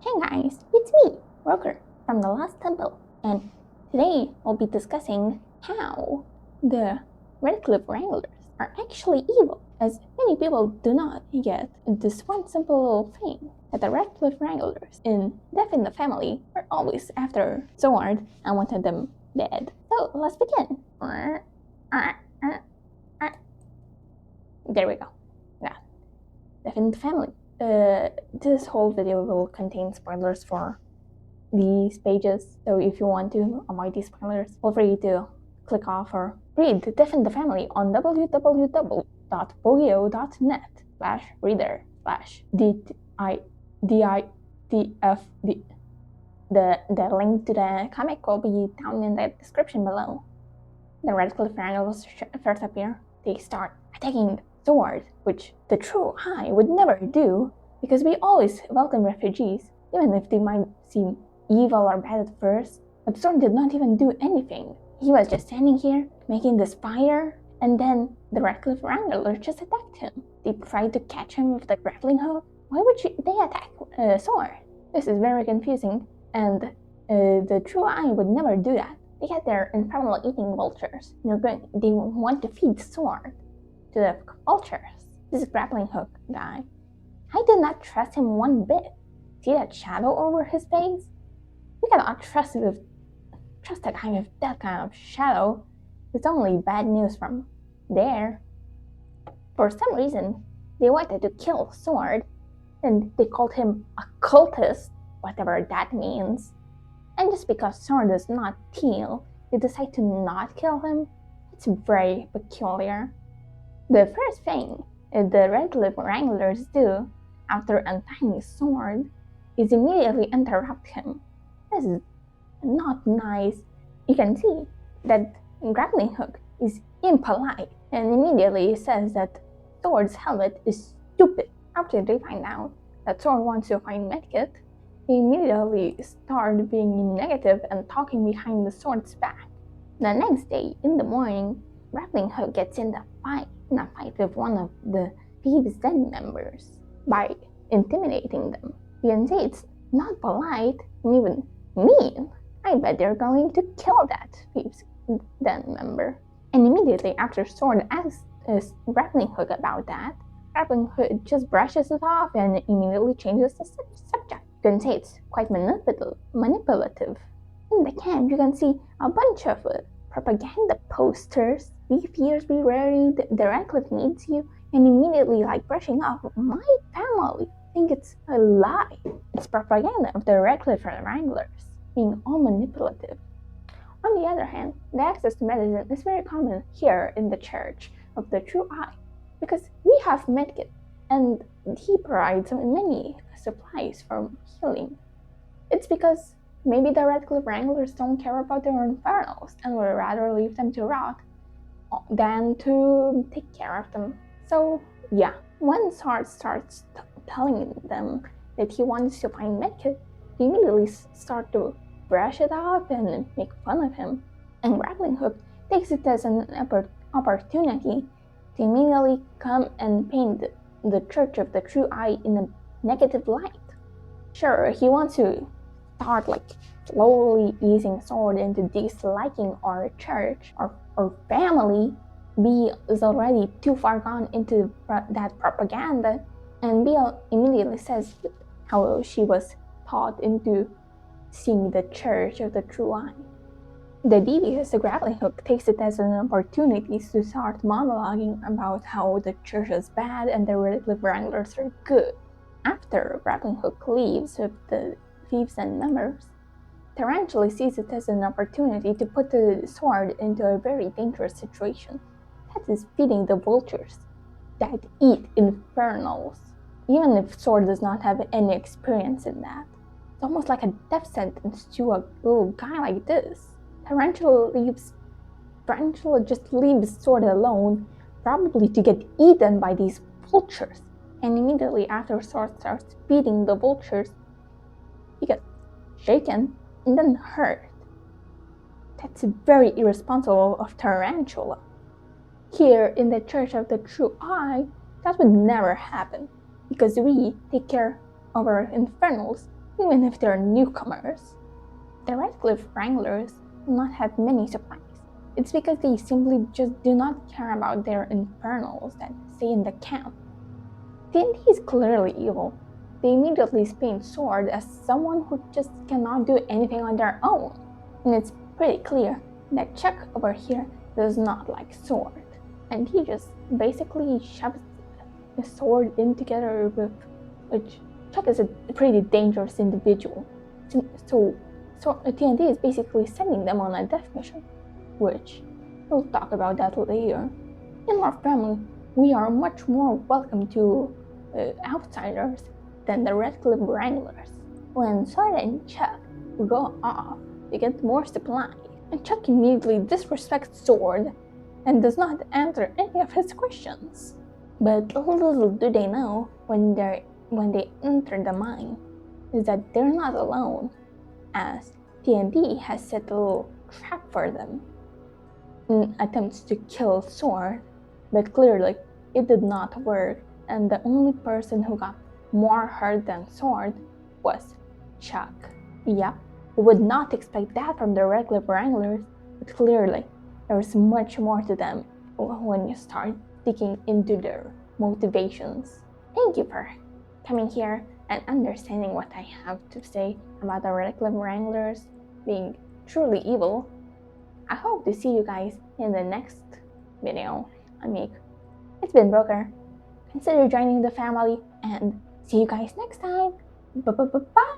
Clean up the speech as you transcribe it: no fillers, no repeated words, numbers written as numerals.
Hey guys, it's me, Roker, from the Lost Temple, and today we'll be discussing how the REDCLIFF Wranglers are actually evil, as many people do not get this one simple little thing, that the REDCLIFF Wranglers in Death in the Family were always after Sword and wanted them dead. So let's begin. There we go. Yeah, Death in the Family. This whole video will contain spoilers for these pages, so if you want to avoid these spoilers, feel free to click off or read Death in the Family on www.bogio.net/reader/DIDFD. The link to the comic will be down in the description below. The REDCLIFF Wranglers first appear. They start attacking Sword, which the true I would never do, because we always welcome refugees, even if they might seem evil or bad at first. But Sword did not even do anything. He was just standing here, making this fire, and then the REDCLIFF Wranglers just attacked him. They tried to catch him with the grappling hook. Why would they attack Sword? This is very confusing, and the true I would never do that. They had their infernal eating vultures. They want to feed Sword to the vultures. This grappling hook guy, I did not trust him one bit. See that shadow over his face? You cannot trust a guy with that kind of shadow. It's only bad news from there. For some reason, they wanted to kill Sword, and they called him a cultist, whatever that means. And just because Sword does not heal, they decide to not kill him. It's very peculiar. The first thing the REDCLIFF Wranglers do after untying Sword is immediately interrupt him. This is not nice. You can see that grappling hook is impolite and immediately says that Sword's helmet is stupid. After they find out that Sword wants to find Medkit, they immediately start being negative and talking behind the Sword's back. The next day, in the morning, Grappling Hook gets in a fight with one of the Thieves' Den members by intimidating them. You can say it's not polite and even mean. I bet they're going to kill that Thieves' Den member. And immediately after Sword asks Grappling Hook about that, Grappling Hook just brushes it off and immediately changes the subject. You can say it's quite manipulative. In the camp, you can see a bunch of propaganda posters. Be fierce, be ready, the REDCLIFF needs you, and immediately brushing off my family. I think it's a lie. It's propaganda of the REDCLIFF Wranglers, being all manipulative. On the other hand, the access to medicine is very common here in the Church of the True I, because we have Medkit, and he provides many supplies for healing. It's because maybe the REDCLIFF Wranglers don't care about their infernals and would rather leave them to rot than to take care of them. So yeah, when Sword starts telling them that he wants to find Medkit, they immediately start to brush it off and make fun of him. And Grappling Hook takes it as an opportunity to immediately come and paint the Church of the True I in a negative light. Sure, he wants to start slowly easing Sword into disliking our church or family. B is already too far gone into that propaganda, and B immediately says how she was taught into seeing the Church of the True I. The devious Grappling Hook takes it as an opportunity to start monologuing about how the church is bad and the REDCLIFF Wranglers are good. After Grappling Hook leaves with the Thieves' Den members, Tarantula sees it as an opportunity to put the Sword into a very dangerous situation. That is feeding the vultures that eat infernals. Even if Sword does not have any experience in that, it's almost like a death sentence to a little guy like this. Tarantula just leaves Sword alone, probably to get eaten by these vultures. And immediately after Sword starts feeding the vultures, he gets shaken and then hurt. That's very irresponsible of Tarantula. Here in the Church of the True I, that would never happen, because we take care of our infernals even if they're newcomers. The REDCLIFF Wranglers do not have many supplies. It's because they simply just do not care about their infernals that stay in the camp. TNT is clearly evil. They immediately paint Sword as someone who just cannot do anything on their own. And it's pretty clear that Chuck over here does not like Sword. And he just basically shoves the Sword in together with which Chuck is a pretty dangerous individual. So TNT is basically sending them on a death mission, which we'll talk about that later. In our family, we are much more welcome to outsiders than the REDCLIFF Wranglers. When Sword and Chuck go off to get more supplies, and Chuck immediately disrespects Sword and does not answer any of his questions. But little do they know when they enter the mine is that they're not alone, as TNT has set a little trap for them in attempts to kill Sword, but clearly it did not work, and the only person who got more hurt than Sword was Chuck. Yep, you would not expect that from the REDCLIFF Wranglers, but clearly there's much more to them when you start digging into their motivations. Thank you for coming here and understanding what I have to say about the REDCLIFF Wranglers being truly evil. I hope to see you guys in the next video I make. It's been Broker. Consider joining the family and see you guys next time. Bye.